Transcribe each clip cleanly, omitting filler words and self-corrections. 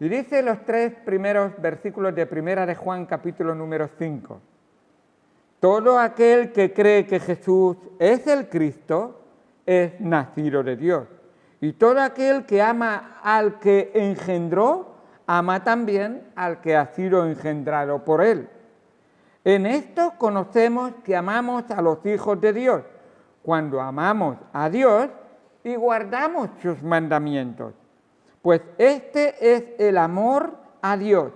Y dice los 3 primeros versículos de Primera de Juan, capítulo número 5. Todo aquel que cree que Jesús es el Cristo es nacido de Dios. Y todo aquel que ama al que engendró, ama también al que ha sido engendrado por él. En esto conocemos que amamos a los hijos de Dios, cuando amamos a Dios y guardamos sus mandamientos. Pues este es el amor a Dios,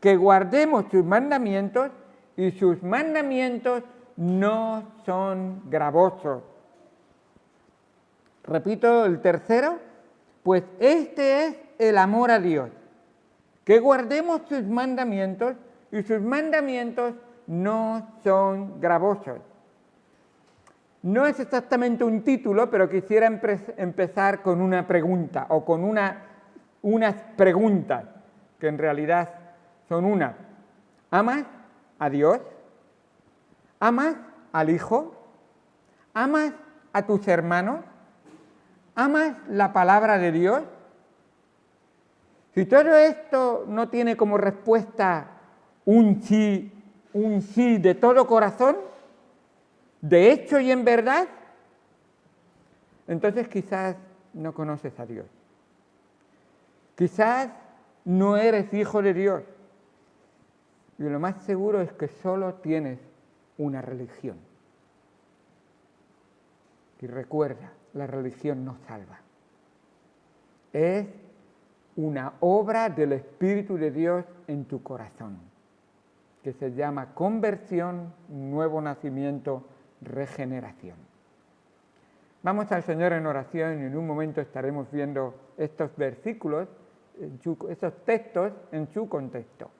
que guardemos sus mandamientos, y sus mandamientos no son gravosos. Repito el tercero, pues este es el amor a Dios, que guardemos sus mandamientos, y sus mandamientos no son gravosos. No es exactamente un título, pero quisiera empezar con una pregunta, o con unas preguntas, que en realidad son unas. ¿Amas a Dios? ¿Amas al Hijo? ¿Amas a tus hermanos? ¿Amas la palabra de Dios? Si todo esto no tiene como respuesta un sí de todo corazón, de hecho y en verdad, entonces quizás no conoces a Dios. Quizás no eres hijo de Dios. Y lo más seguro es que solo tienes una religión. Y recuerda, la religión no salva. Es una obra del Espíritu de Dios en tu corazón, que se llama conversión, nuevo nacimiento, regeneración. Vamos al Señor en oración y en un momento estaremos viendo estos versículos, estos textos en su contexto.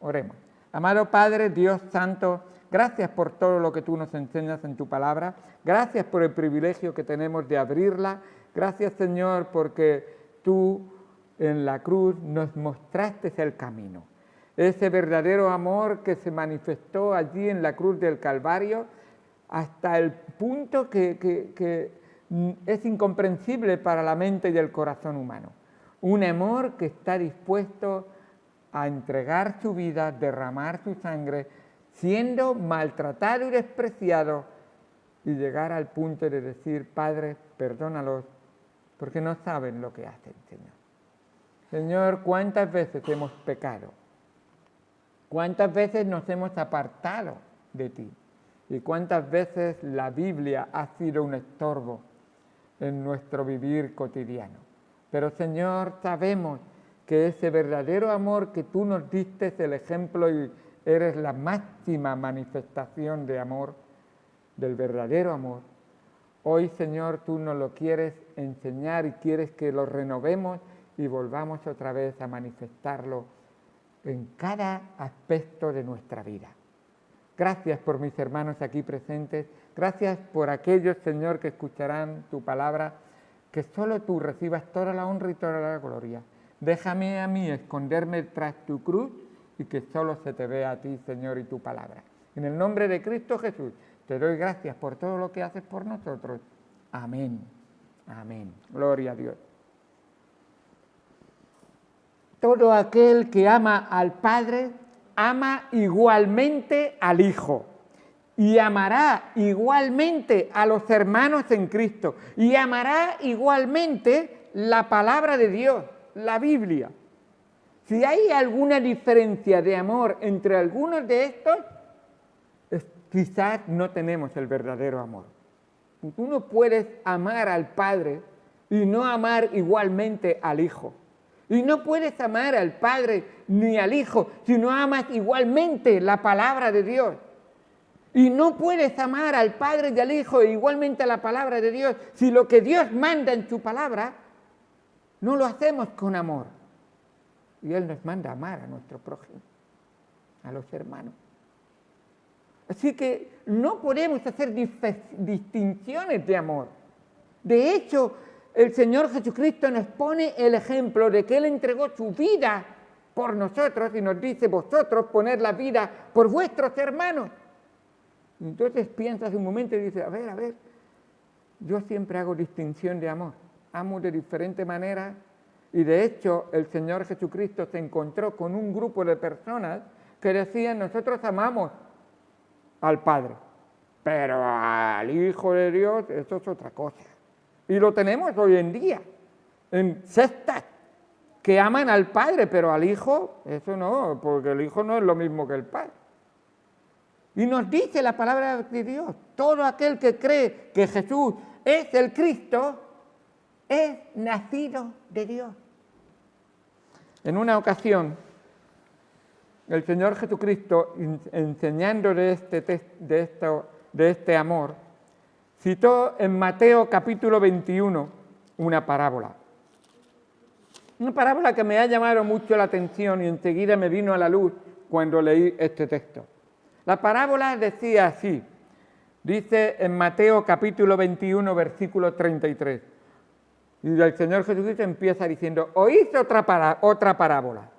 Oremos. Amado Padre, Dios Santo, gracias por todo lo que tú nos enseñas en tu palabra. Gracias por el privilegio que tenemos de abrirla. Gracias, Señor, porque tú en la cruz nos mostraste el camino. Ese verdadero amor que se manifestó allí en la cruz del Calvario hasta el punto que es incomprensible para la mente y el corazón humano. Un amor que está dispuesto a entregar su vida, derramar su sangre, siendo maltratado y despreciado, y llegar al punto de decir: Padre, perdónalos, porque no saben lo que hacen, Señor. Señor, ¿cuántas veces hemos pecado? ¿Cuántas veces nos hemos apartado de ti? ¿Y cuántas veces la Biblia ha sido un estorbo en nuestro vivir cotidiano? Pero, Señor, sabemos que ese verdadero amor que tú nos diste es el ejemplo y eres la máxima manifestación de amor, del verdadero amor. Hoy, Señor, tú nos lo quieres enseñar y quieres que lo renovemos y volvamos otra vez a manifestarlo en cada aspecto de nuestra vida. Gracias por mis hermanos aquí presentes. Gracias por aquellos, Señor, que escucharán tu palabra. Que solo tú recibas toda la honra y toda la gloria. Déjame a mí esconderme tras tu cruz y que solo se te vea a ti, Señor, y tu palabra. En el nombre de Cristo Jesús, te doy gracias por todo lo que haces por nosotros. Amén. Amén. Gloria a Dios. Todo aquel que ama al Padre, ama igualmente al Hijo. Y amará igualmente a los hermanos en Cristo. Y amará igualmente la palabra de Dios, la Biblia. Si hay alguna diferencia de amor entre algunos de estos, quizás no tenemos el verdadero amor. Tú no puedes amar al Padre y no amar igualmente al Hijo. Y no puedes amar al Padre ni al Hijo si no amas igualmente la palabra de Dios. Y no puedes amar al Padre y al Hijo e igualmente a la palabra de Dios si lo que Dios manda en su palabra no lo hacemos con amor. Y Él nos manda a amar a nuestro prójimo, a los hermanos. Así que no podemos hacer distinciones de amor. De hecho, el Señor Jesucristo nos pone el ejemplo de que Él entregó su vida por nosotros y nos dice: vosotros poned la vida por vuestros hermanos. Y entonces piensas un momento y dices: a ver, yo siempre hago distinción de amor. Amo de diferente manera Y de hecho, el Señor Jesucristo se encontró con un grupo de personas que decían: nosotros amamos al Padre, pero al Hijo de Dios eso es otra cosa. Y lo tenemos hoy en día, en sectas que aman al Padre, pero al Hijo, eso no, porque el Hijo no es lo mismo que el Padre. Y nos dice la palabra de Dios: todo aquel que cree que Jesús es el Cristo, es nacido de Dios. En una ocasión, el Señor Jesucristo, enseñando de este amor, citó en Mateo capítulo 21 una parábola. Una parábola que me ha llamado mucho la atención y enseguida me vino a la luz cuando leí este texto. La parábola decía así, dice en Mateo capítulo 21, versículo 33. Y el Señor Jesucristo empieza diciendo: oíd otra parábola.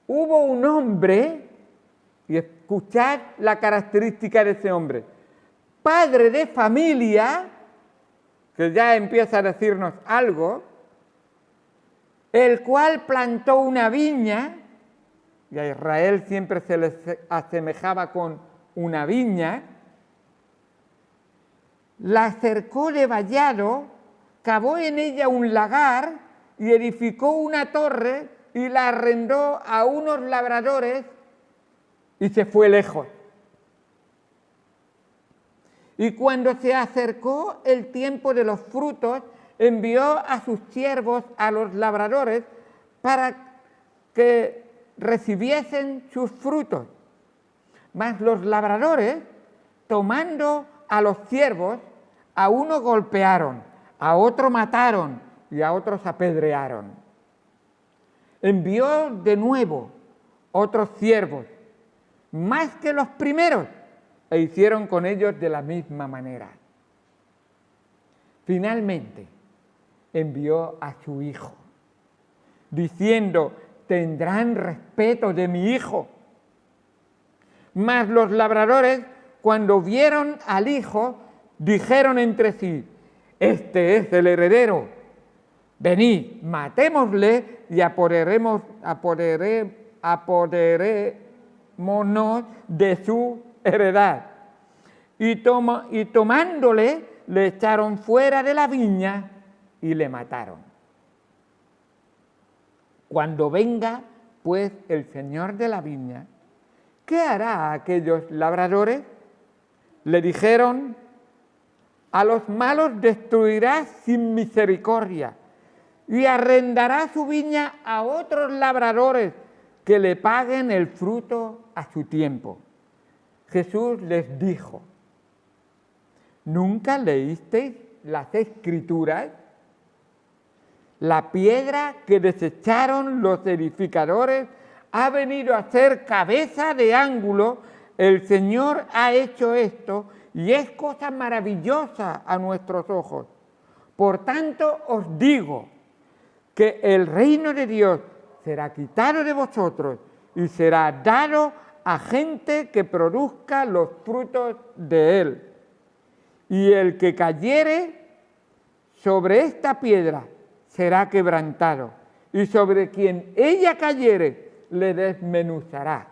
Hubo un hombre, y escuchad la característica de ese hombre, padre de familia, que ya empieza a decirnos algo, el cual plantó una viña, y a Israel siempre se les asemejaba con una viña, la cercó de vallado, cavó en ella un lagar y edificó una torre y la arrendó a unos labradores y se fue lejos. Y cuando se acercó el tiempo de los frutos, envió a sus siervos a los labradores para que recibiesen sus frutos. Mas los labradores, tomando a los siervos, a uno golpearon, a otro mataron y a otros apedrearon. Envió de nuevo otros siervos, más que los primeros, e hicieron con ellos de la misma manera. Finalmente, envió a su hijo, diciendo: tendrán respeto de mi hijo. Mas los labradores, cuando vieron al hijo, dijeron entre sí: este es el heredero, venid, matémosle y apoderémonos de su heredad. Y tomándole, le echaron fuera de la viña y le mataron. Cuando venga, pues, el señor de la viña, ¿qué hará a aquellos labradores? Le dijeron: a los malos destruirá sin misericordia y arrendará su viña a otros labradores que le paguen el fruto a su tiempo. Jesús les dijo: ¿nunca leísteis las Escrituras? La piedra que desecharon los edificadores ha venido a ser cabeza de ángulo. El Señor ha hecho esto y es cosa maravillosa a nuestros ojos. Por tanto os digo que el reino de Dios será quitado de vosotros y será dado a gente que produzca los frutos de él. Y el que cayere sobre esta piedra será quebrantado, y sobre quien ella cayere le desmenuzará.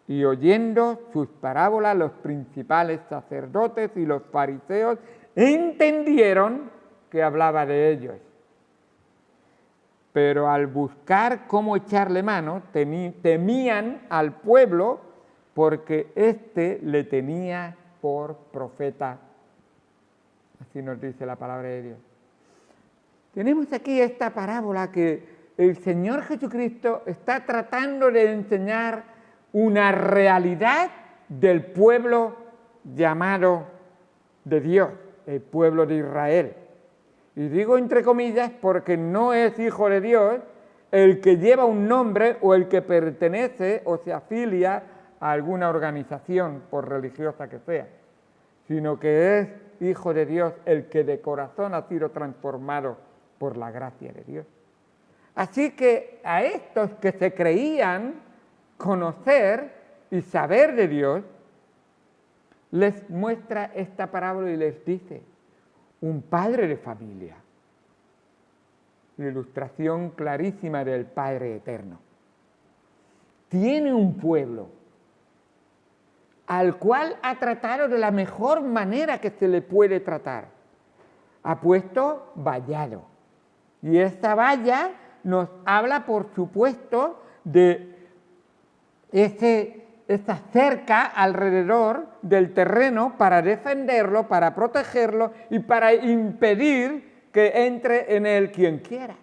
Y oyendo sus parábolas, los principales sacerdotes y los fariseos entendieron que hablaba de ellos. Pero al buscar cómo echarle mano, temían al pueblo, porque éste le tenía por profeta. Así nos dice la palabra de Dios. Tenemos aquí esta parábola que el Señor Jesucristo está tratando de enseñar una realidad del pueblo llamado de Dios, el pueblo de Israel. Y digo entre comillas porque no es hijo de Dios el que lleva un nombre o el que pertenece o se afilia a alguna organización, por religiosa que sea, sino que es hijo de Dios el que de corazón ha sido transformado por la gracia de Dios. Así que a estos que se creían conocer y saber de Dios, les muestra esta parábola y les dice: un padre de familia la ilustración clarísima del Padre Eterno. Tiene un pueblo al cual ha tratado de la mejor manera que se le puede tratar. Ha puesto vallado. Y esta valla nos habla, por supuesto, de esta cerca alrededor del terreno para defenderlo, para protegerlo y para impedir que entre en él quien quiera.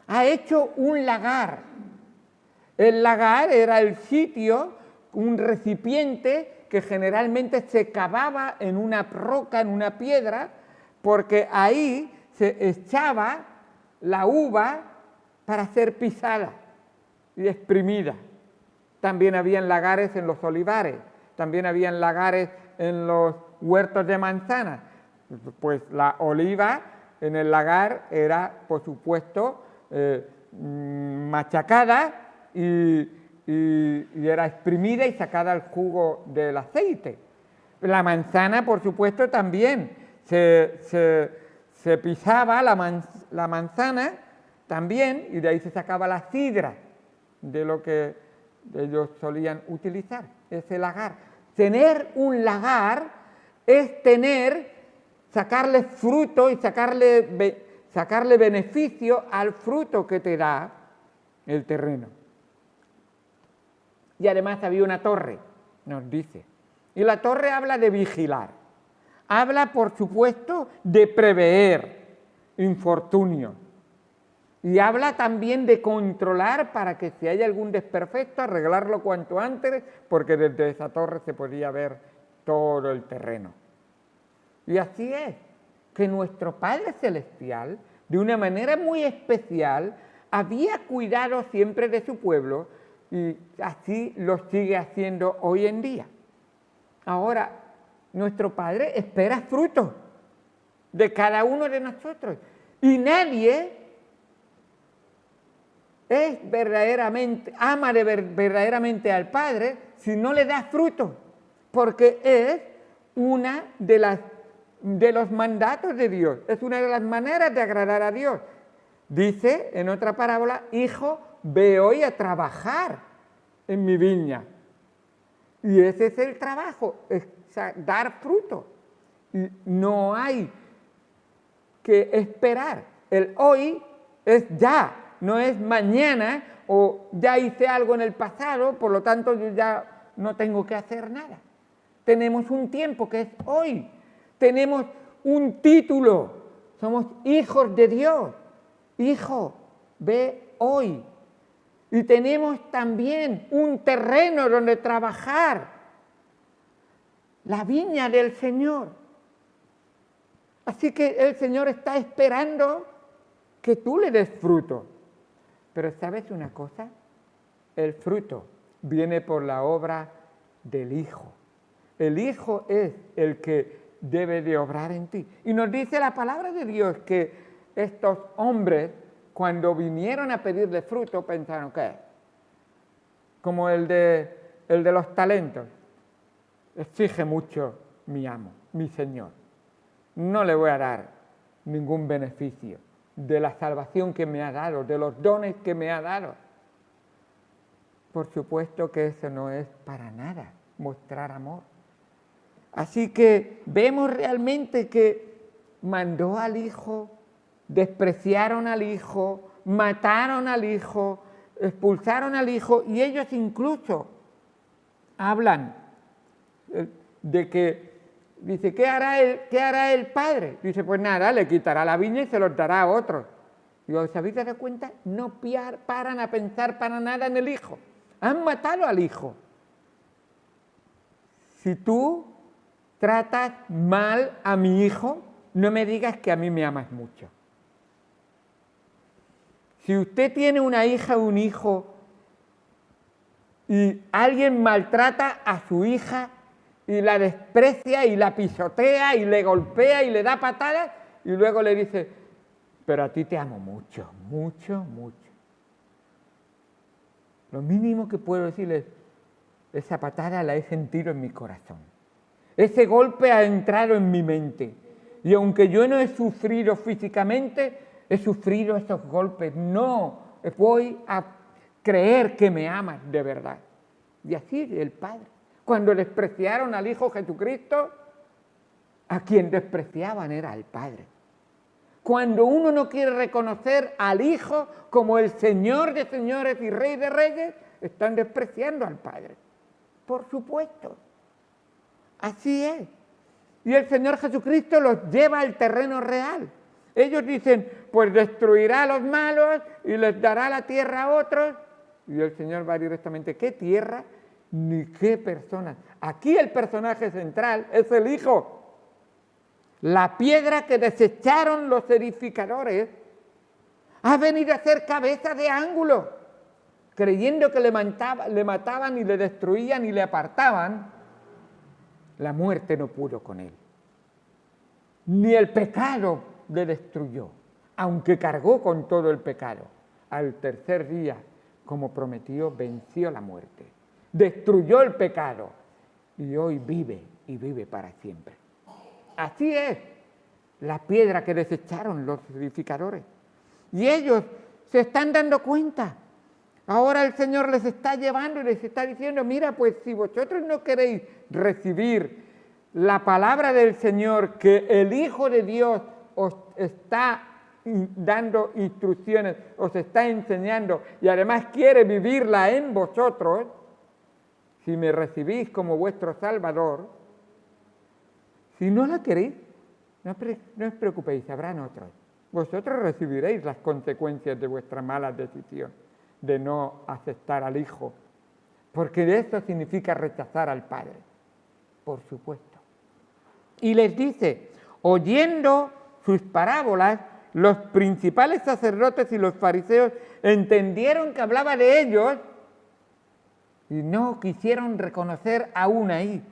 Ha hecho un lagar. El lagar era el sitio, un recipiente que generalmente se cavaba en una roca, en una piedra, porque ahí se echaba la uva para ser pisada y exprimida. También habían lagares en los olivares, también habían lagares en los huertos de manzana. Pues la oliva en el lagar era, por supuesto, machacada y era exprimida y sacada el jugo del aceite. La manzana, por supuesto, también se pisaba la manzana también y de ahí se sacaba la sidra de lo que ellos solían utilizar, ese lagar. Tener un lagar es sacarle fruto y sacarle beneficio al fruto que te da el terreno. Y además había una torre, nos dice. Y la torre habla de vigilar. Habla, por supuesto, de prever infortunio. Y habla también de controlar para que si hay algún desperfecto, arreglarlo cuanto antes, porque desde esa torre se podía ver todo el terreno. Y así es, que nuestro Padre Celestial, de una manera muy especial, había cuidado siempre de su pueblo y así lo sigue haciendo hoy en día. Ahora, nuestro Padre espera fruto de cada uno de nosotros y nadie ama verdaderamente al Padre si no le da fruto, porque es una de los mandatos de Dios, es una de las maneras de agradar a Dios. Dice en otra parábola: hijo, ve hoy a trabajar en mi viña. Y ese es el trabajo, es dar fruto. Y no hay que esperar. El hoy es ya, no es mañana o ya hice algo en el pasado, por lo tanto yo ya no tengo que hacer nada. Tenemos un tiempo que es hoy. Tenemos un título. Somos hijos de Dios. Hijo, ve hoy. Y tenemos también un terreno donde trabajar. La viña del Señor. Así que el Señor está esperando que tú le des fruto. Pero ¿sabes una cosa? El fruto viene por la obra del Hijo. El Hijo es el que debe de obrar en ti. Y nos dice la palabra de Dios que estos hombres, cuando vinieron a pedirle fruto, pensaron, ¿qué? Como el de los talentos. Exige mucho mi amo, mi Señor. No le voy a dar ningún beneficio de la salvación que me ha dado, de los dones que me ha dado. Por supuesto que eso no es para nada mostrar amor. Así que vemos realmente que mandó al Hijo, despreciaron al Hijo, mataron al Hijo, expulsaron al Hijo, y ellos incluso hablan de que, dice, ¿qué hará el Padre? Dice, pues nada, le quitará la viña y se los dará a otros. Y os habéis dado cuenta, no paran a pensar para nada en el Hijo. Han matado al Hijo. Si tú tratas mal a mi hijo, no me digas que a mí me amas mucho. Si usted tiene una hija o un hijo y alguien maltrata a su hija y la desprecia y la pisotea y le golpea y le da patadas y luego le dice, pero a ti te amo mucho, mucho, mucho. Lo mínimo que puedo decirle es, esa patada la he sentido en mi corazón. Ese golpe ha entrado en mi mente y aunque yo no he sufrido físicamente, he sufrido esos golpes. No, voy a creer que me amas de verdad. Y así el Padre. Cuando despreciaron al Hijo Jesucristo, a quien despreciaban era al Padre. Cuando uno no quiere reconocer al Hijo como el Señor de señores y Rey de reyes, están despreciando al Padre. Por supuesto. Así es. Y el Señor Jesucristo los lleva al terreno real. Ellos dicen, pues destruirá a los malos y les dará la tierra a otros. Y el Señor va directamente, ¿qué tierra? Ni qué personas. Aquí el personaje central es el Hijo. La piedra que desecharon los edificadores ha venido a ser cabeza de ángulo, creyendo que le mataban y le destruían y le apartaban. La muerte no pudo con él. Ni el pecado le destruyó, aunque cargó con todo el pecado. Al tercer día, como prometió, venció la muerte. Destruyó el pecado y hoy vive y vive para siempre. Así es la piedra que desecharon los edificadores. Y ellos se están dando cuenta. Ahora el Señor les está llevando y les está diciendo, mira, pues si vosotros no queréis recibir la palabra del Señor, que el Hijo de Dios os está dando instrucciones, os está enseñando y además quiere vivirla en vosotros, si me recibís como vuestro Salvador, si no la queréis, no os preocupéis, habrán otros. Vosotros recibiréis las consecuencias de vuestra mala decisión de no aceptar al Hijo, porque eso significa rechazar al Padre, por supuesto. Y les dice, oyendo sus parábolas, los principales sacerdotes y los fariseos entendieron que hablaba de ellos y no quisieron reconocer aún ahí.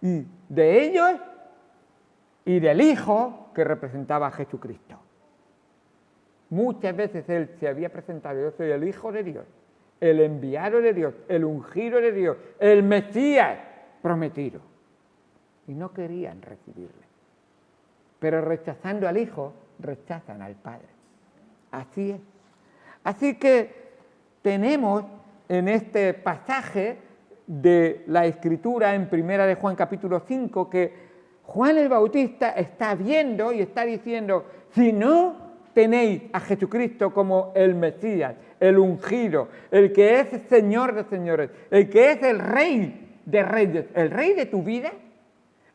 Y de ellos y del Hijo que representaba a Jesucristo. Muchas veces Él se había presentado, yo soy el Hijo de Dios, el enviado de Dios, el ungido de Dios, el Mesías prometido. Y no querían recibirle. Pero rechazando al Hijo, rechazan al Padre. Así es. Así que tenemos en este pasaje de la Escritura en Primera de Juan capítulo 5 que Juan el Bautista está viendo y está diciendo, si no tenéis a Jesucristo como el Mesías, el ungido, el que es Señor de señores, el que es el Rey de reyes, el Rey de tu vida,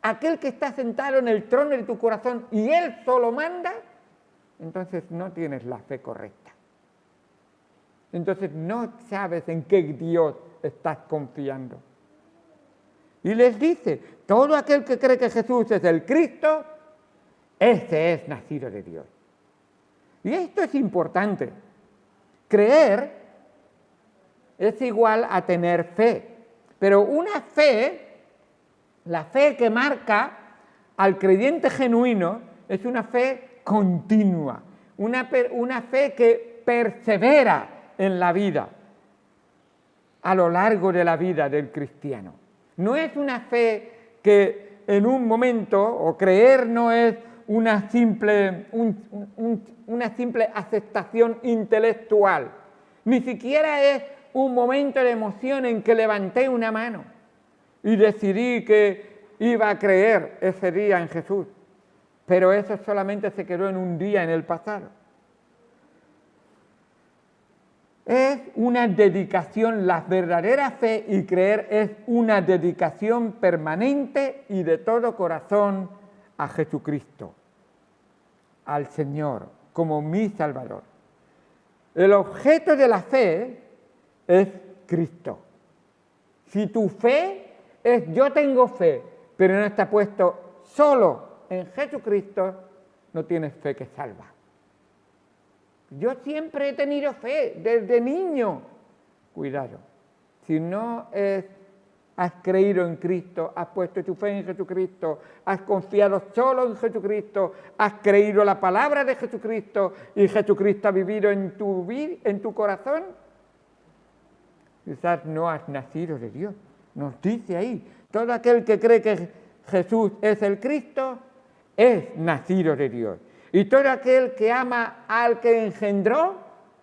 aquel que está sentado en el trono de tu corazón y Él solo manda, entonces no tienes la fe correcta. Entonces no sabes en qué Dios estás confiando. Y les dice, todo aquel que cree que Jesús es el Cristo, ese es nacido de Dios. Y esto es importante. Creer es igual a tener fe. Pero una fe, la fe que marca al creyente genuino, es una fe continua, una fe que persevera en la vida, a lo largo de la vida del cristiano. No es una fe que en un momento, o creer no es una simple aceptación intelectual, ni siquiera es un momento de emoción en que levanté una mano y decidí que iba a creer ese día en Jesús, pero eso solamente se quedó en un día en el pasado. Es una dedicación, la verdadera fe y creer es una dedicación permanente y de todo corazón a Jesucristo, al Señor, como mi Salvador. El objeto de la fe es Cristo. Si tu fe es yo tengo fe, pero no está puesto solo en Jesucristo, no tienes fe que salva. Yo siempre he tenido fe, desde niño. Cuidado, si no has creído en Cristo, has puesto tu fe en Jesucristo, has confiado solo en Jesucristo, has creído la palabra de Jesucristo y Jesucristo ha vivido en tu corazón, quizás no has nacido de Dios. Nos dice ahí, todo aquel que cree que Jesús es el Cristo, es nacido de Dios. Y todo aquel que ama al que engendró,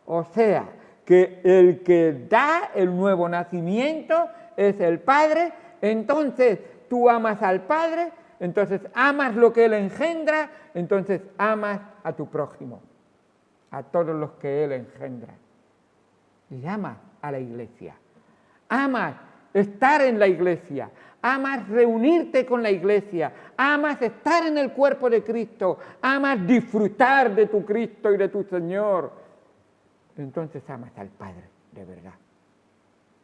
o sea, que el que da el nuevo nacimiento es el Padre, entonces tú amas al Padre, entonces amas lo que Él engendra, entonces amas a tu prójimo, a todos los que Él engendra. Y amas a la iglesia, amas estar en la iglesia, amas reunirte con la iglesia, amas estar en el cuerpo de Cristo, amas disfrutar de tu Cristo y de tu Señor. Entonces amas al Padre de verdad,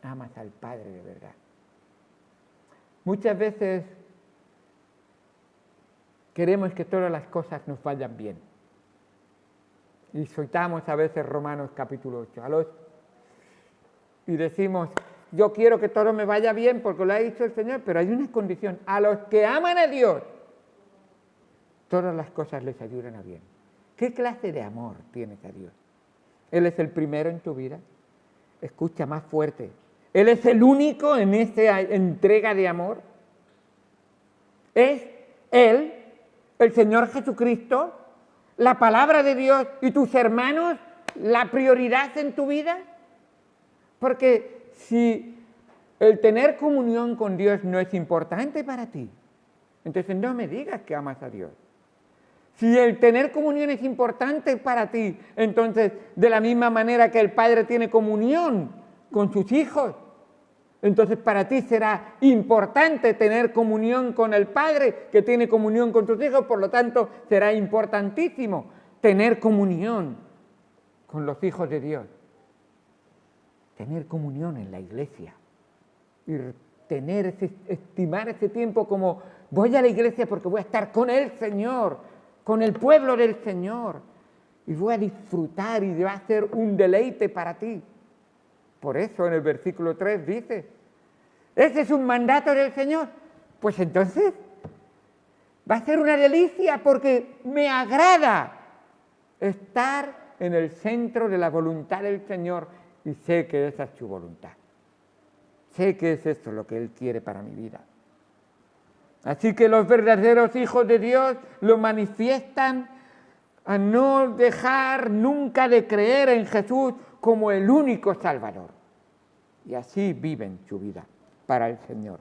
amas al Padre de verdad. Muchas veces queremos que todas las cosas nos vayan bien. Y soltamos a veces Romanos capítulo 8, y decimos, yo quiero que todo me vaya bien porque lo ha dicho el Señor, pero hay una condición, a los que aman a Dios, todas las cosas les ayudan a bien. ¿Qué clase de amor tienes a Dios? Él es el primero en tu vida. Escucha más fuerte. Él es el único en esa entrega de amor. Es Él, el Señor Jesucristo, la palabra de Dios y tus hermanos, la prioridad en tu vida. Porque si el tener comunión con Dios no es importante para ti, entonces no me digas que amas a Dios. Si el tener comunión es importante para ti, entonces de la misma manera que el Padre tiene comunión con sus hijos, entonces para ti será importante tener comunión con el Padre que tiene comunión con tus hijos, por lo tanto será importantísimo tener comunión con los hijos de Dios. Tener comunión en la iglesia y estimar ese tiempo como voy a la iglesia porque voy a estar con el Señor, con el pueblo del Señor, y voy a disfrutar y va a ser un deleite para ti. Por eso en el versículo 3 dice, ¿ese es un mandato del Señor? Pues entonces va a ser una delicia porque me agrada estar en el centro de la voluntad del Señor y sé que esa es su voluntad. Sé que es eso lo que Él quiere para mi vida. Así que los verdaderos hijos de Dios lo manifiestan a no dejar nunca de creer en Jesús como el único Salvador. Y así viven su vida para el Señor.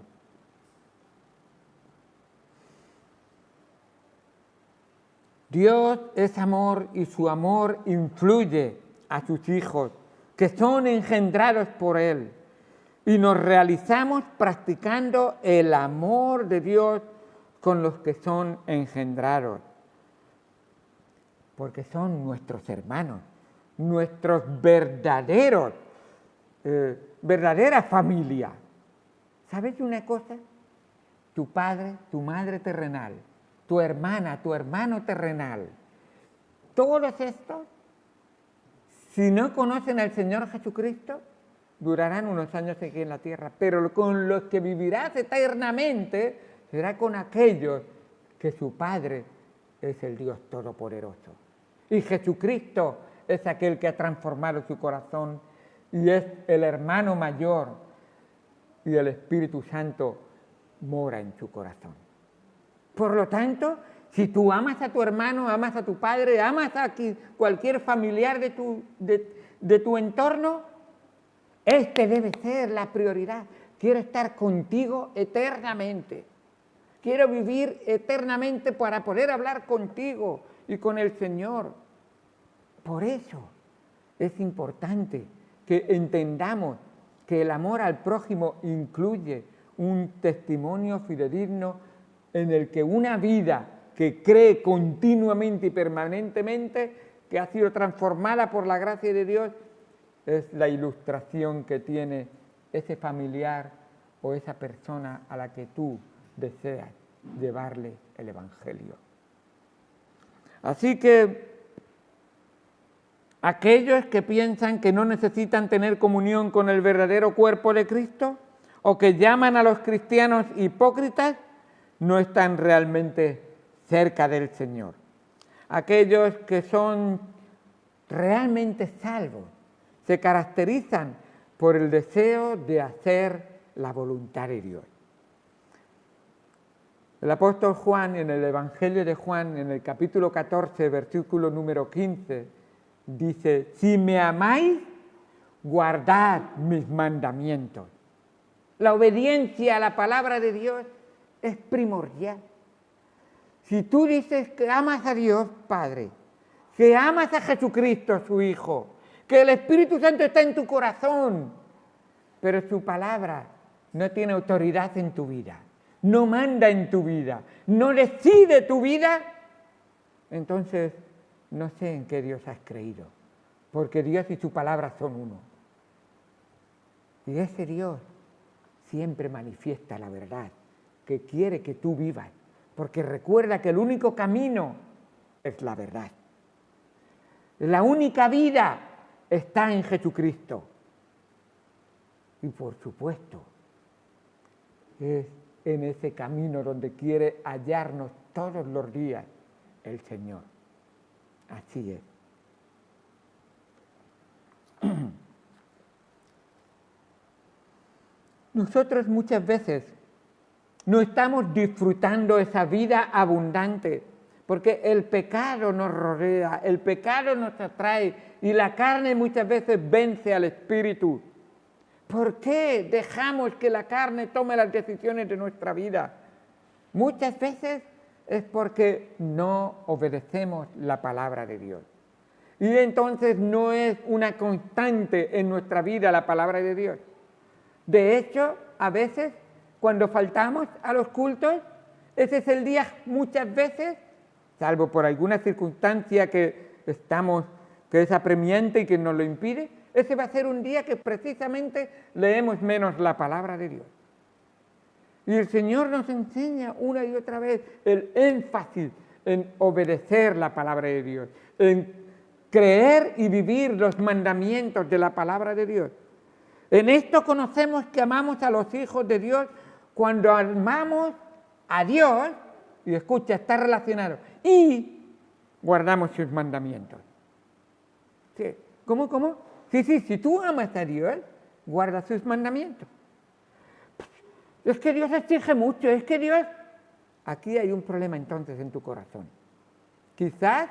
Dios es amor y su amor influye a sus hijos que son engendrados por Él. Y nos realizamos practicando el amor de Dios con los que son engendrados. Porque son nuestros hermanos, nuestros verdadera familia. ¿Sabes una cosa? Tu padre, tu madre terrenal, tu hermana, tu hermano terrenal, todos estos, si no conocen al Señor Jesucristo, durarán unos años aquí en la tierra, pero con los que vivirás eternamente será con aquellos que su Padre es el Dios Todopoderoso. Y Jesucristo es aquel que ha transformado su corazón y es el hermano mayor y el Espíritu Santo mora en su corazón. Por lo tanto, si tú amas a tu hermano, amas a tu padre, amas a cualquier familiar de tu entorno, este debe ser la prioridad. Quiero estar contigo eternamente. Quiero vivir eternamente para poder hablar contigo y con el Señor. Por eso es importante que entendamos que el amor al prójimo incluye un testimonio fidedigno en el que una vida que cree continuamente y permanentemente, que ha sido transformada por la gracia de Dios, es la ilustración que tiene ese familiar o esa persona a la que tú deseas llevarle el Evangelio. Así que aquellos que piensan que no necesitan tener comunión con el verdadero cuerpo de Cristo o que llaman a los cristianos hipócritas, no están realmente cerca del Señor. Aquellos que son realmente salvos se caracterizan por el deseo de hacer la voluntad de Dios. El apóstol Juan, en el Evangelio de Juan, en el capítulo 14, versículo número 15, dice: si me amáis, guardad mis mandamientos. La obediencia a la palabra de Dios es primordial. Si tú dices que amas a Dios Padre, que amas a Jesucristo, su Hijo, que el Espíritu Santo está en tu corazón, pero su palabra no tiene autoridad en tu vida, no manda en tu vida, no decide tu vida, entonces no sé en qué Dios has creído, porque Dios y su palabra son uno. Y ese Dios siempre manifiesta la verdad, que quiere que tú vivas, porque recuerda que el único camino es la verdad. La única vida está en Jesucristo. Y por supuesto, es en ese camino donde quiere hallarnos todos los días el Señor. Así es. Nosotros muchas veces no estamos disfrutando esa vida abundante, porque el pecado nos rodea, el pecado nos atrae y la carne muchas veces vence al espíritu. ¿Por qué dejamos que la carne tome las decisiones de nuestra vida? Muchas veces es porque no obedecemos la palabra de Dios. Y entonces no es una constante en nuestra vida la palabra de Dios. De hecho, a veces, cuando faltamos a los cultos, ese es el día muchas veces, salvo por alguna circunstancia que es apremiante y que nos lo impide, ese va a ser un día que precisamente leemos menos la palabra de Dios. Y el Señor nos enseña una y otra vez el énfasis en obedecer la palabra de Dios, en creer y vivir los mandamientos de la palabra de Dios. En esto conocemos que amamos a los hijos de Dios cuando amamos a Dios, y escucha, está relacionado, y guardamos sus mandamientos. ¿Sí? ¿Cómo? Sí, si tú amas a Dios, guarda sus mandamientos. Es que Dios exige mucho, es que Dios... Aquí hay un problema entonces en tu corazón. Quizás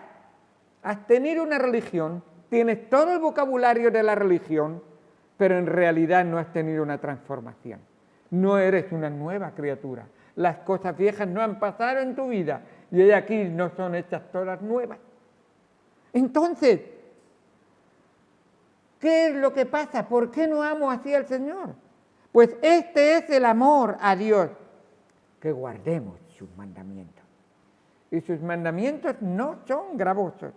has tenido una religión, tienes todo el vocabulario de la religión, pero en realidad no has tenido una transformación. No eres una nueva criatura. Las cosas viejas no han pasado en tu vida y aquí no son hechas todas nuevas. Entonces, ¿qué es lo que pasa? ¿Por qué no amo así al Señor? Pues este es el amor a Dios, que guardemos sus mandamientos. Y sus mandamientos no son gravosos.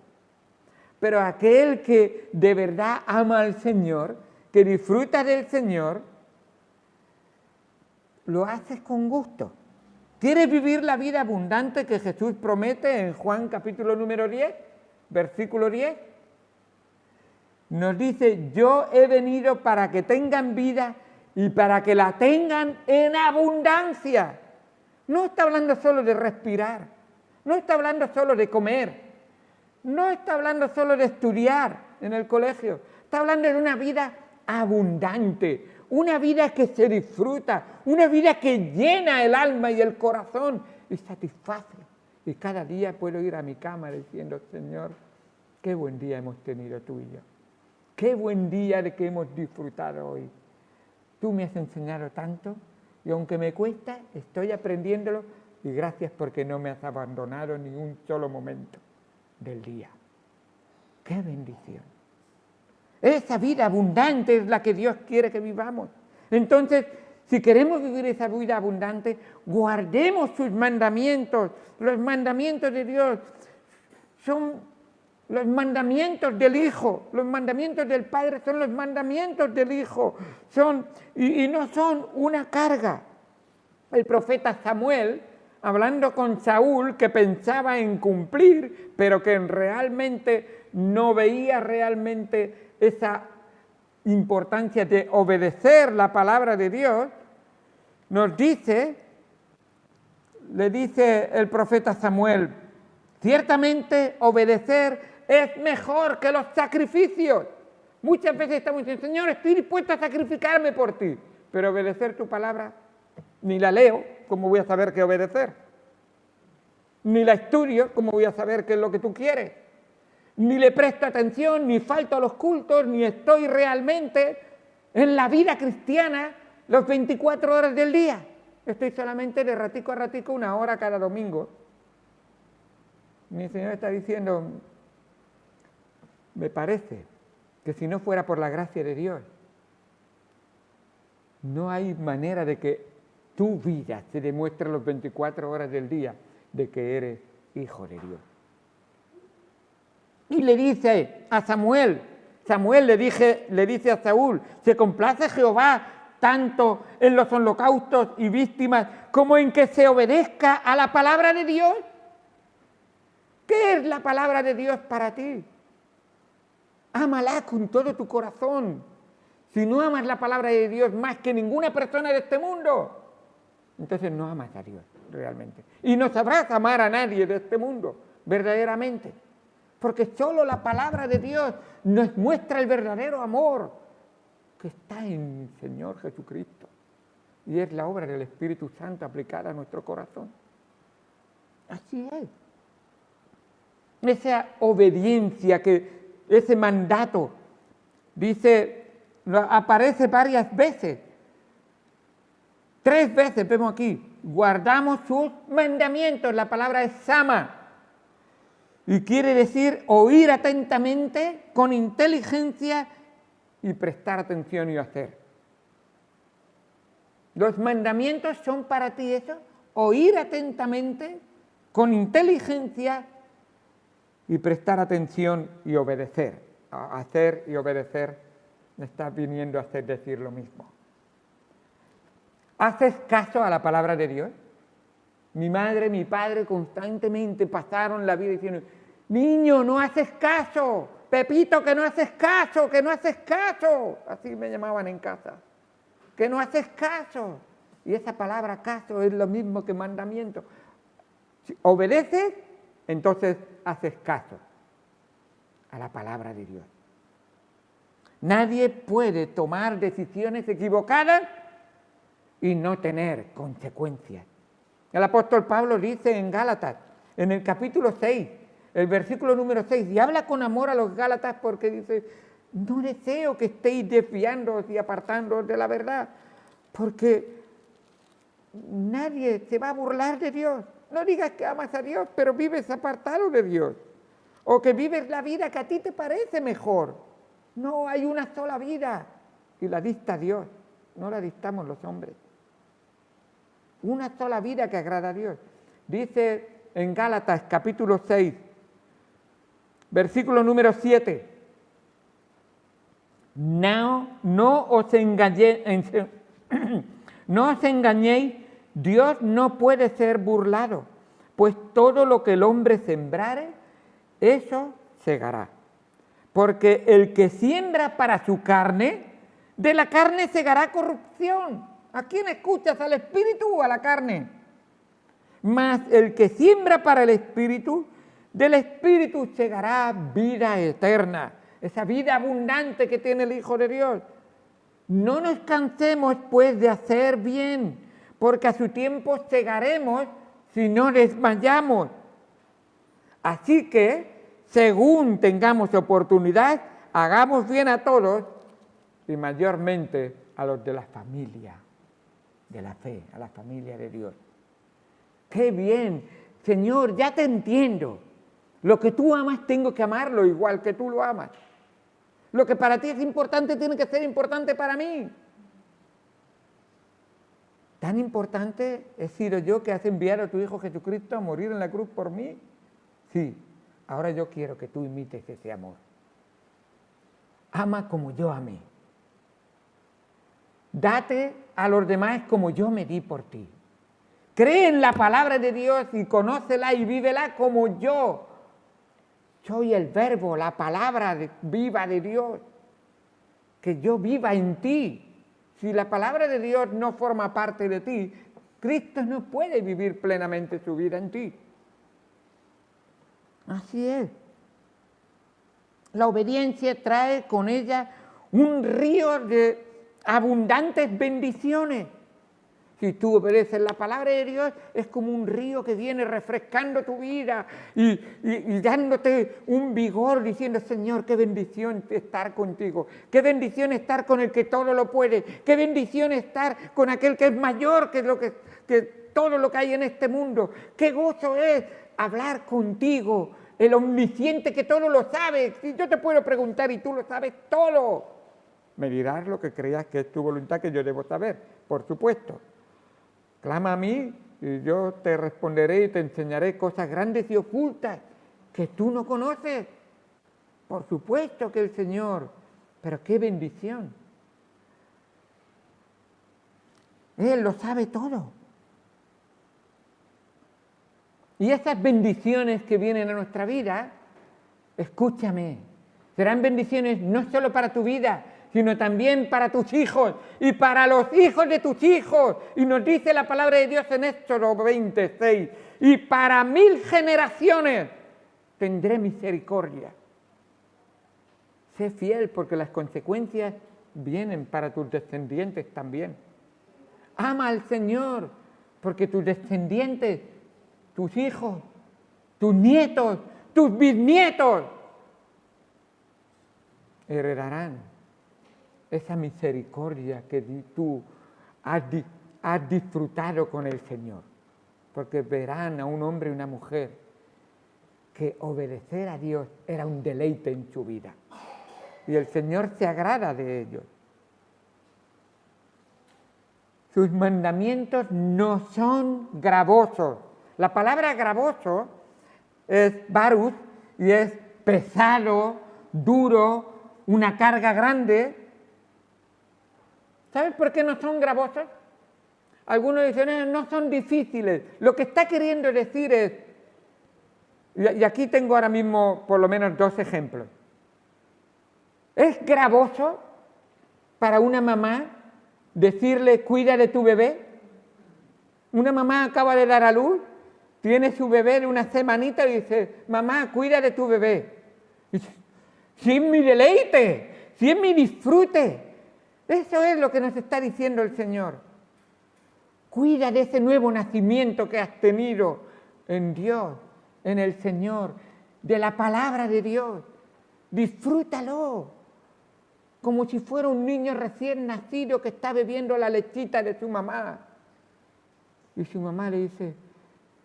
Pero aquel que de verdad ama al Señor, que disfruta del Señor, lo haces con gusto. ¿Quieres vivir la vida abundante que Jesús promete en Juan capítulo número 10, versículo 10? Nos dice: yo he venido para que tengan vida y para que la tengan en abundancia. No está hablando solo de respirar, no está hablando solo de comer, no está hablando solo de estudiar en el colegio, está hablando de una vida abundante, una vida que se disfruta, una vida que llena el alma y el corazón y satisface. Y cada día puedo ir a mi cama diciendo: Señor, qué buen día hemos tenido tú y yo. Qué buen día de que hemos disfrutado hoy. Tú me has enseñado tanto y aunque me cuesta, estoy aprendiéndolo y gracias porque no me has abandonado ni un solo momento del día. ¡Qué bendición! Esa vida abundante es la que Dios quiere que vivamos. Entonces, si queremos vivir esa vida abundante, guardemos sus mandamientos. Los mandamientos de Dios son los mandamientos del Hijo. Los mandamientos del Padre son los mandamientos del Hijo. Y no son una carga. El profeta Samuel, hablando con Saúl, que pensaba en cumplir, pero que realmente no veía realmente esa importancia de obedecer la palabra de Dios, le dice el profeta Samuel: ciertamente obedecer es mejor que los sacrificios. Muchas veces estamos diciendo: Señor, estoy dispuesto a sacrificarme por ti, pero obedecer tu palabra, ni la leo, ¿cómo voy a saber qué obedecer? Ni la estudio, ¿cómo voy a saber qué es lo que tú quieres? Ni le presto atención, ni falto a los cultos, ni estoy realmente en la vida cristiana las 24 horas del día. Estoy solamente de ratico a ratico, 1 hora cada domingo. Mi Señor está diciendo, me parece que si no fuera por la gracia de Dios, no hay manera de que tu vida se demuestre las 24 horas del día de que eres hijo de Dios. Y le dice a Samuel le dice a Saúl, ¿se complace Jehová tanto en los holocaustos y víctimas como en que se obedezca a la palabra de Dios? ¿Qué es la palabra de Dios para ti? Ámala con todo tu corazón. Si no amas la palabra de Dios más que ninguna persona de este mundo, entonces no amas a Dios realmente. Y no sabrás amar a nadie de este mundo verdaderamente. Porque solo la palabra de Dios nos muestra el verdadero amor que está en el Señor Jesucristo. Y es la obra del Espíritu Santo aplicada a nuestro corazón. Así es. Esa obediencia, ese mandato, dice, aparece varias veces. 3 veces vemos aquí, guardamos sus mandamientos. La palabra es sama. Y quiere decir oír atentamente, con inteligencia y prestar atención y hacer. Los mandamientos son para ti eso, oír atentamente, con inteligencia y prestar atención y obedecer. Hacer y obedecer me está viniendo a hacer decir lo mismo. ¿Haces caso a la palabra de Dios? Mi madre, mi padre constantemente pasaron la vida diciendo, niño, no haces caso, Pepito, que no haces caso, que no haces caso. Así me llamaban en casa, que no haces caso. Y esa palabra caso es lo mismo que mandamiento. Si obedeces, entonces haces caso a la palabra de Dios. Nadie puede tomar decisiones equivocadas y no tener consecuencias. El apóstol Pablo dice en Gálatas, en el capítulo 6, el versículo número 6, y habla con amor a los Gálatas porque dice, no deseo que estéis desviándoos y apartándoos de la verdad, porque nadie se va a burlar de Dios. No digas que amas a Dios, pero vives apartado de Dios, o que vives la vida que a ti te parece mejor. No, hay una sola vida y la dicta Dios, no la dictamos los hombres. Una sola vida que agrada a Dios. Dice en Gálatas capítulo 6, versículo número 7. No os engañéis, Dios no puede ser burlado, pues todo lo que el hombre sembrare, eso segará. Porque el que siembra para su carne, de la carne segará corrupción. ¿A quién escuchas? ¿Al espíritu o a la carne? Mas el que siembra para el espíritu, del espíritu segará vida eterna. Esa vida abundante que tiene el Hijo de Dios. No nos cansemos pues de hacer bien, porque a su tiempo segaremos si no desmayamos. Así que, según tengamos oportunidad, hagamos bien a todos y mayormente a los de la familia de la fe, a la familia de Dios. ¡Qué bien! Señor, ya te entiendo. Lo que tú amas tengo que amarlo igual que tú lo amas. Lo que para ti es importante tiene que ser importante para mí. ¿Tan importante he sido yo que has enviado a tu Hijo Jesucristo a morir en la cruz por mí? Sí, ahora yo quiero que tú imites ese amor. Ama como yo amé. Date a los demás como yo me di por ti. Cree en la palabra de Dios y conócela y vívela como yo. Soy el verbo, la palabra viva de Dios. Que yo viva en ti. Si la palabra de Dios no forma parte de ti, Cristo no puede vivir plenamente su vida en ti. Así es. La obediencia trae con ella un río de abundantes bendiciones. Si tú obedeces la palabra de Dios, es como un río que viene refrescando tu vida y dándote un vigor, diciendo, Señor, qué bendición estar contigo, qué bendición estar con el que todo lo puede, qué bendición estar con aquel que es mayor que todo lo que hay en este mundo, qué gozo es hablar contigo, el omnisciente que todo lo sabe. Si yo te puedo preguntar y tú lo sabes todo, me dirás lo que creas que es tu voluntad, que yo debo saber, por supuesto. Clama a mí y yo te responderé y te enseñaré cosas grandes y ocultas que tú no conoces. Por supuesto que el Señor, pero qué bendición. Él lo sabe todo. Y esas bendiciones que vienen a nuestra vida, escúchame, serán bendiciones no solo para tu vida, sino también para tus hijos y para los hijos de tus hijos. Y nos dice la palabra de Dios en Éxodo 26, y para 1000 generaciones tendré misericordia. Sé fiel, porque las consecuencias vienen para tus descendientes también. Ama al Señor, porque tus descendientes, tus hijos, tus nietos, tus bisnietos, heredarán esa misericordia que tú has disfrutado con el Señor, porque verán a un hombre y una mujer que obedecer a Dios era un deleite en su vida, y el Señor se agrada de ellos. Sus mandamientos no son gravosos. La palabra gravoso es varus y es pesado, duro, una carga grande. ¿Sabes por qué no son gravosos? Algunos dicen, no son difíciles. Lo que está queriendo decir es, y aquí tengo ahora mismo por lo menos 2 ejemplos. ¿Es gravoso para una mamá decirle, cuida de tu bebé? Una mamá acaba de dar a luz, tiene su bebé de una semanita y dice, mamá, cuida de tu bebé. Y dice, si es mi deleite, si es mi disfrute. Eso es lo que nos está diciendo el Señor. Cuida de ese nuevo nacimiento que has tenido en Dios, en el Señor, de la palabra de Dios. Disfrútalo, como si fuera un niño recién nacido que está bebiendo la lechita de su mamá. Y su mamá le dice,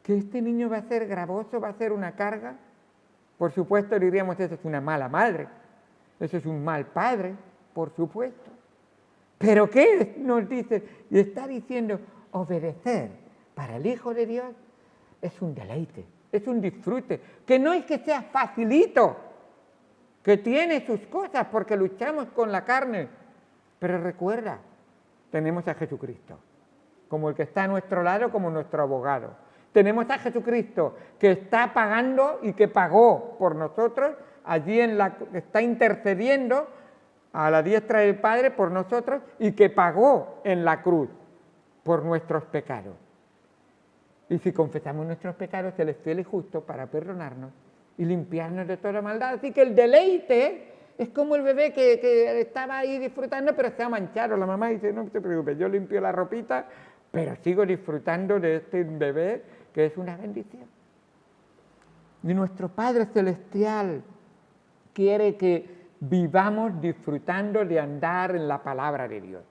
¿que este niño va a ser gravoso, va a ser una carga? Por supuesto diríamos, eso es una mala madre, eso es un mal padre, por supuesto. ¿Pero qué nos dice? Y está diciendo, obedecer para el Hijo de Dios es un deleite, es un disfrute, que no es que sea facilito, que tiene sus cosas porque luchamos con la carne, pero recuerda, tenemos a Jesucristo, como el que está a nuestro lado, como nuestro abogado. Tenemos a Jesucristo que está pagando y que pagó por nosotros, allí que está intercediendo a la diestra del Padre por nosotros y que pagó en la cruz por nuestros pecados. Y si confesamos nuestros pecados, Él es fiel y justo para perdonarnos y limpiarnos de toda maldad. Así que el deleite es como el bebé que estaba ahí disfrutando, pero se ha manchado. La mamá dice, no te preocupes, yo limpio la ropita, pero sigo disfrutando de este bebé que es una bendición. Y nuestro Padre Celestial quiere que vivamos disfrutando de andar en la palabra de Dios,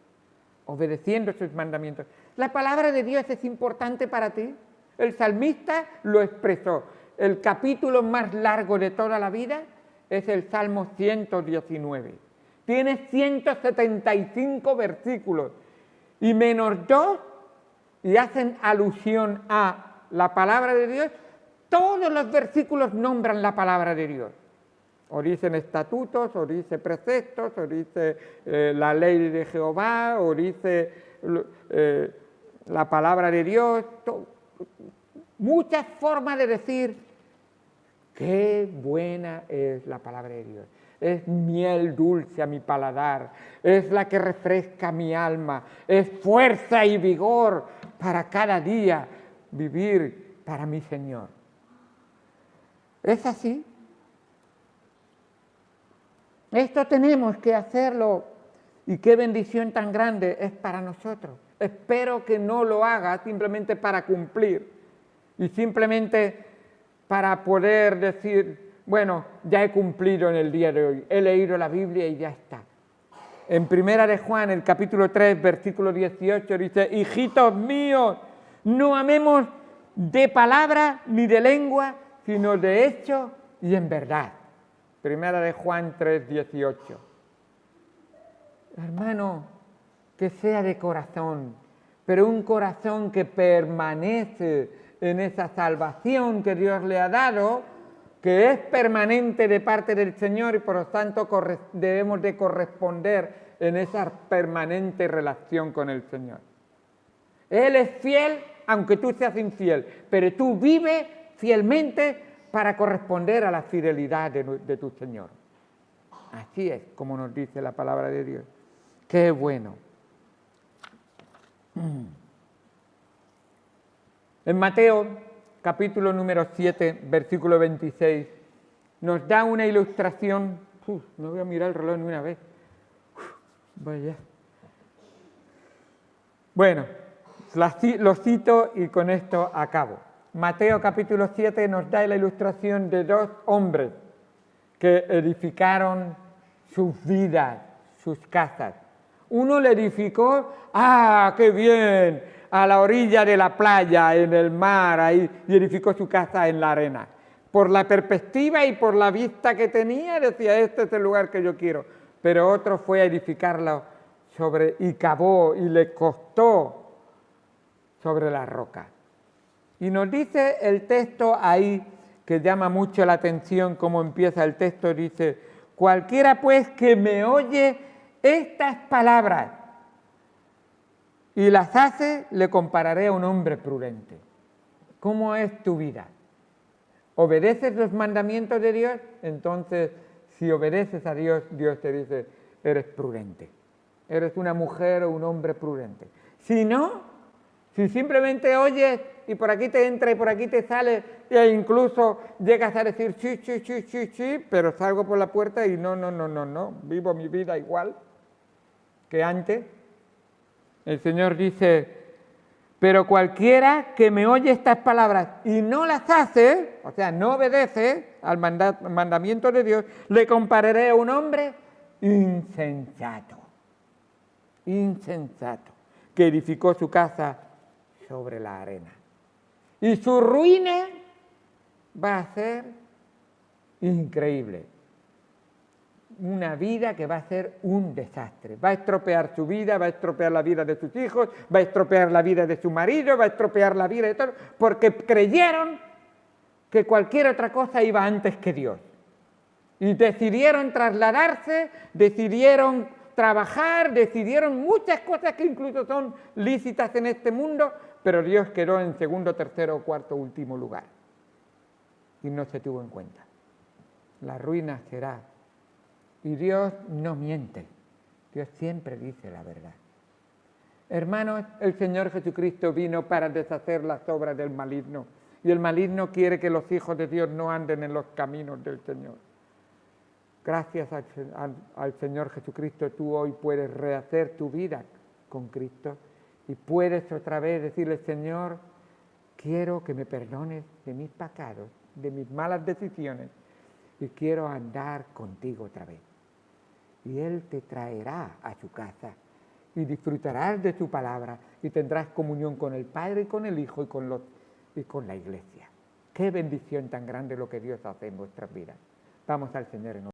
obedeciendo sus mandamientos. ¿La palabra de Dios es importante para ti? El salmista lo expresó. El capítulo más largo de toda la vida es el Salmo 119. Tiene 175 versículos y menos 2 y hacen alusión a la palabra de Dios. Todos los versículos nombran la palabra de Dios. O dicen estatutos, o dice preceptos, o dice la ley de Jehová, o dice la palabra de Dios. Muchas formas de decir qué buena es la palabra de Dios. Es miel dulce a mi paladar, es la que refresca mi alma, es fuerza y vigor para cada día vivir para mi Señor. ¿Es así? Esto tenemos que hacerlo, y qué bendición tan grande es para nosotros. Espero que no lo haga simplemente para cumplir y simplemente para poder decir, bueno, ya he cumplido en el día de hoy, he leído la Biblia y ya está. En Primera de Juan, el capítulo 3, versículo 18, dice, hijitos míos, no amemos de palabra ni de lengua, sino de hecho y en verdad. Primera de Juan 3, 18. Hermano, que sea de corazón, pero un corazón que permanece en esa salvación que Dios le ha dado, que es permanente de parte del Señor y por lo tanto debemos de corresponder en esa permanente relación con el Señor. Él es fiel aunque tú seas infiel, pero tú vives fielmente para corresponder a la fidelidad de tu Señor. Así es como nos dice la palabra de Dios. ¡Qué bueno! En Mateo, capítulo número 7, versículo 26, nos da una ilustración. No voy a mirar el reloj ni una vez. Vaya. Bueno, lo cito y con esto acabo. Mateo capítulo 7 nos da la ilustración de dos hombres que edificaron sus vidas, sus casas. Uno le edificó, ¡qué bien!, a la orilla de la playa, en el mar, ahí, y edificó su casa en la arena. Por la perspectiva y por la vista que tenía, decía, este es el lugar que yo quiero. Pero otro fue a edificarlo y cavó y le costó sobre la roca. Y nos dice el texto ahí, que llama mucho la atención cómo empieza el texto, dice, cualquiera pues que me oye estas palabras y las hace, le compararé a un hombre prudente. ¿Cómo es tu vida? ¿Obedeces los mandamientos de Dios? Entonces, si obedeces a Dios, Dios te dice, eres prudente. Eres una mujer o un hombre prudente. Si no, si simplemente oyes y por aquí te entra y por aquí te sale e incluso llegas a decir sí, pero salgo por la puerta y no, vivo mi vida igual que antes. El Señor dice, pero cualquiera que me oye estas palabras y no las hace, o sea, no obedece al mandamiento de Dios, le compararé a un hombre insensato, que edificó su casa sobre la arena. Y su ruina va a ser increíble. Una vida que va a ser un desastre. Va a estropear su vida, va a estropear la vida de sus hijos, va a estropear la vida de su marido, va a estropear la vida de todos, porque creyeron que cualquier otra cosa iba antes que Dios. Y decidieron trasladarse, decidieron trabajar, decidieron muchas cosas que incluso son lícitas en este mundo, pero Dios quedó en segundo, tercero, cuarto, último lugar. Y no se tuvo en cuenta. La ruina será. Y Dios no miente. Dios siempre dice la verdad. Hermanos, el Señor Jesucristo vino para deshacer las obras del maligno. Y el maligno quiere que los hijos de Dios no anden en los caminos del Señor. Gracias al Señor Jesucristo, tú hoy puedes rehacer tu vida con Cristo y puedes otra vez decirle, Señor, quiero que me perdones de mis pecados, de mis malas decisiones y quiero andar contigo otra vez. Y Él te traerá a su casa y disfrutarás de su palabra y tendrás comunión con el Padre y con el Hijo y con la Iglesia. Qué bendición tan grande lo que Dios hace en nuestras vidas. Vamos al Señor en